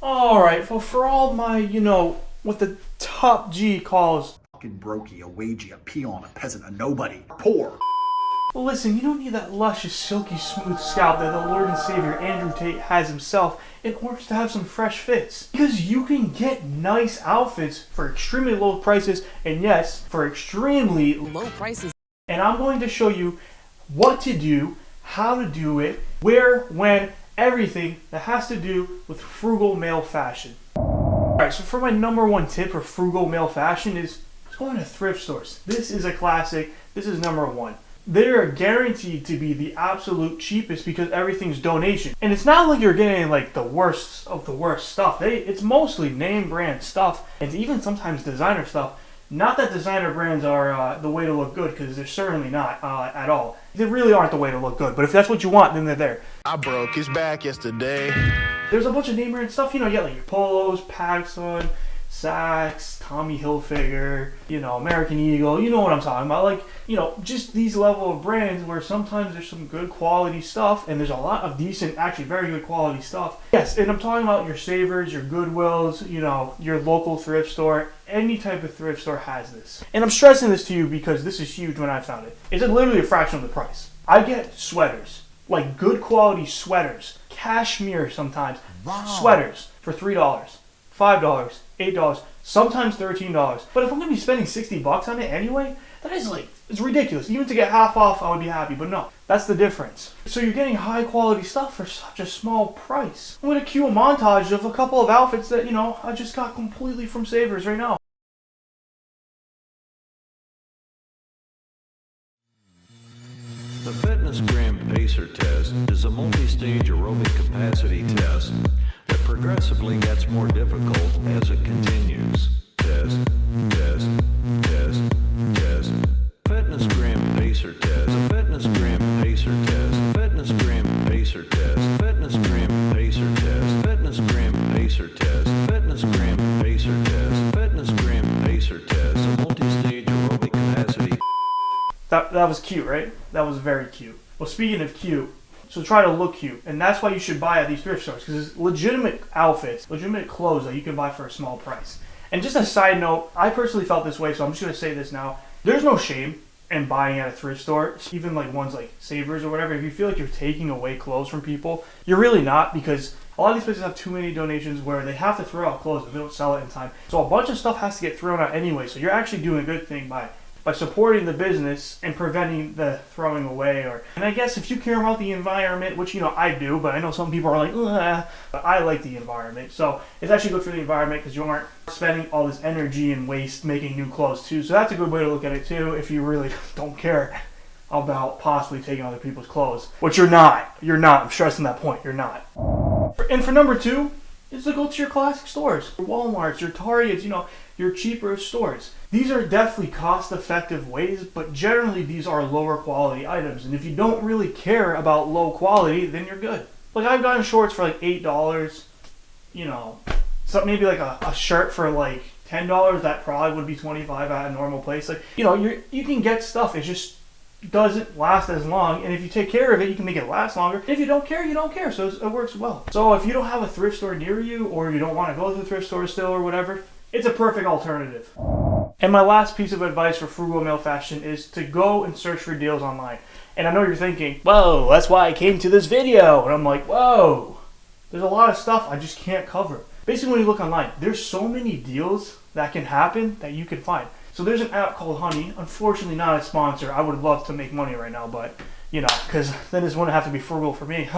Alright, well, for all my, what the top G calls, Fucking brokey, a wagey, a peon, a peasant, a nobody, poor. well, listen, you don't need that luscious, silky, smooth scalp that the Lord and Savior Andrew Tate has himself in order to have some fresh fits. Because you can get nice outfits for extremely low prices, and yes, for extremely low prices. And I'm going to show you what to do, how to do it, where, when, everything that has to do with frugal male fashion. Alright, so for my number one tip for frugal male fashion is going to thrift stores. This is a classic. This is number one. They are guaranteed to be the absolute cheapest because everything's donation. And it's not like you're getting like the worst of the worst stuff. It's mostly name brand stuff and even sometimes designer stuff. Not that designer brands are the way to look good, because they're certainly not at all. They really aren't the way to look good, but if that's what you want, then they're there. I broke his back yesterday. There's a bunch of name brand stuff, you get like your Polos, Paxson, Saks, Tommy Hilfiger, American Eagle, you know what I'm talking about. Like, just these level of brands where sometimes there's some good quality stuff and there's a lot of decent, actually very good quality stuff. Yes, and I'm talking about your Savers, your Goodwills, your local thrift store. Any type of thrift store has this. And I'm stressing this to you because this is huge when I found it. It's literally a fraction of the price. I get sweaters, like good quality sweaters, cashmere sometimes, sweaters for $3, $5, $8, sometimes $13. But if I'm going to be spending $60 on it anyway, that is it's ridiculous. Even to get half off, I would be happy, but no, that's the difference. So you're getting high quality stuff for such a small price. I'm going to cue a montage of a couple of outfits that, I just got completely from Savers right now. The Fitness Gram Pacer Test is a multi-stage aerobic capacity test that progressively gets more difficult as it continues. Test, test, test, test. Fitness Gram Pacer Test. The Fitness Gram Pacer Test. Fitness Gram Pacer Test. Fitness Gram Pacer Test. Fitness Gram Pacer Test. Fitness Gram Pacer Test. Fitness Gram Pacer Test. A multi-stage aerobic capacity. That was cute, right? That was very cute. Well, speaking of cute, so try to look cute. And that's why you should buy at these thrift stores, because it's legitimate outfits, legitimate clothes that you can buy for a small price. And just a side note, I personally felt this way, so I'm just going to say this now. There's no shame in buying at a thrift store, even like ones like Savers or whatever. If you feel like you're taking away clothes from people, you're really not, because a lot of these places have too many donations where they have to throw out clothes if they don't sell it in time. So a bunch of stuff has to get thrown out anyway, so you're actually doing a good thing by supporting the business and preventing the throwing away. And I guess if you care about the environment, which I do, but I know some people are like, ugh, but I like the environment. So it's actually good for the environment because you aren't spending all this energy and waste making new clothes too. So that's a good way to look at it too if you really don't care about possibly taking other people's clothes. Which you're not. You're not. I'm stressing that point. You're not. And for number two is to go to your classic stores. Your Walmarts, your Targets, your cheaper stores. These are definitely cost-effective ways, but generally these are lower quality items. And if you don't really care about low quality, then you're good. Like I've gotten shorts for like $8, so maybe like a shirt for like $10. That probably would be $25 at a normal place. Like you can get stuff. It just doesn't last as long, and if you take care of it, you can make it last longer. If you don't care, you don't care. So it works well. So if you don't have a thrift store near you, or you don't want to go to the thrift store still, or whatever, it's a perfect alternative. And my last piece of advice for frugal male fashion is to go and search for deals online. And I know you're thinking, whoa, that's why I came to this video. And I'm like, whoa, there's a lot of stuff I just can't cover. Basically, when you look online, there's so many deals that can happen that you can find. So there's an app called Honey. Unfortunately, not a sponsor. I would love to make money right now, but because then this wouldn't have to be frugal for me.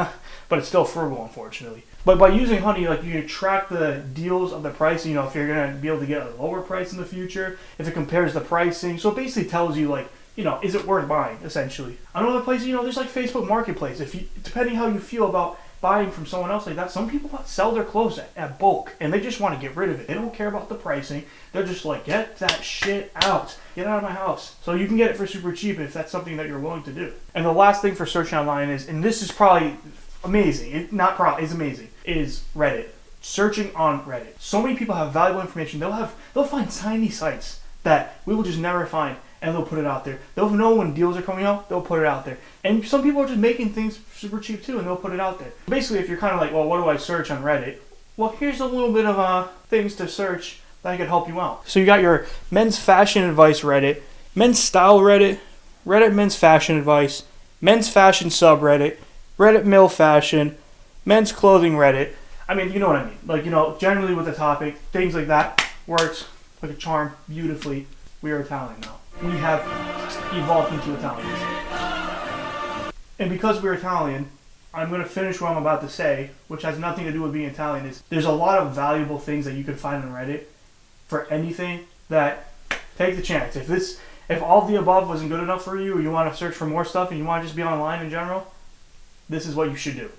But it's still frugal, unfortunately. But by using Honey, you can track the deals of the pricing. If you're going to be able to get a lower price in the future, if it compares the pricing. So it basically tells you, is it worth buying, essentially. Another place, there's like Facebook Marketplace. Depending how you feel about buying from someone else like that, some people sell their clothes at bulk, and they just want to get rid of it. They don't care about the pricing. They're just like, get that shit out. Get out of my house. So you can get it for super cheap if that's something that you're willing to do. And the last thing for searching online is, and this is probably amazing, it's amazing, is Reddit. Searching on Reddit. So many people have valuable information. They'll find tiny sites that we will just never find, and they'll put it out there. They'll know when deals are coming out, they'll put it out there. And some people are just making things super cheap too, and they'll put it out there. Basically, if you're kind of like, well, what do I search on Reddit? Well, here's a little bit of things to search that could help you out. So you got your men's fashion advice Reddit, men's style Reddit, Reddit men's fashion advice, men's fashion subreddit, Reddit male fashion, men's clothing Reddit. I mean, you know what I mean. Like, you know, generally with the topic, things like that works like a charm beautifully. We are Italian now. We have evolved into Italians. And because we're Italian, I'm going to finish what I'm about to say, which has nothing to do with being Italian. Is there's a lot of valuable things that you could find on Reddit for anything that take the chance. If all of the above wasn't good enough for you, or you want to search for more stuff and you want to just be online in general, this is what you should do.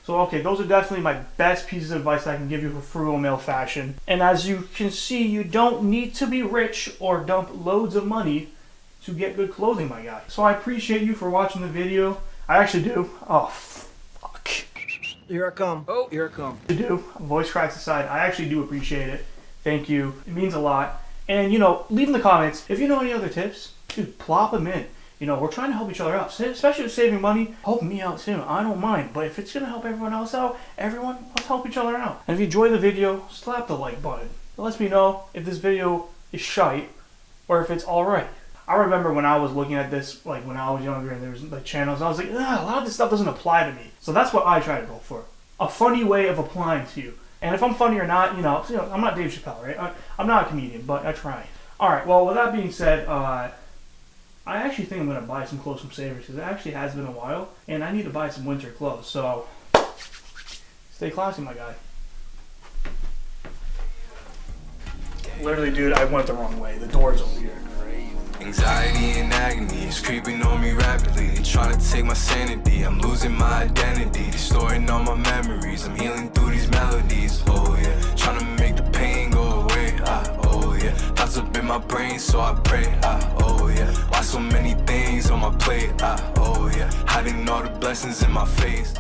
So, okay, those are definitely my best pieces of advice I can give you for frugal male fashion. And as you can see, you don't need to be rich or dump loads of money to get good clothing, my guy. So I appreciate you for watching the video. I actually do. Oh, fuck. Here I come. Oh, here I come. I do. Voice cracks aside, I actually do appreciate it. Thank you. It means a lot. And, you know, leave in the comments, if you know any other tips, dude, plop them in. You know, we're trying to help each other out, especially with saving money. Help me out too. I don't mind. But if it's going to help everyone else out, let's help each other out. And if you enjoy the video, slap the like button. It lets me know if this video is shite or if it's alright. I remember when I was looking at this, like when I was younger and there was like channels, I was like, a lot of this stuff doesn't apply to me. So that's what I try to go for. A funny way of applying to you. And if I'm funny or not, you know I'm not Dave Chappelle, right? I'm not a comedian, but I try. Alright, well, with that being said, I actually think I'm going to buy some clothes from Savers because it actually has been a while, and I need to buy some winter clothes. So, stay classy, my guy. Literally, dude, I went the wrong way. The door's over here. Anxiety and agony is creeping on me rapidly. Trying to take my sanity, I'm losing my identity. Distorting all my memories, I'm healing through these melodies. Oh yeah, trying to make the pain go away. Oh yeah, thoughts up in my brain, so I pray. Oh yeah, why so many things on my plate? Oh yeah, hiding all the blessings in my face.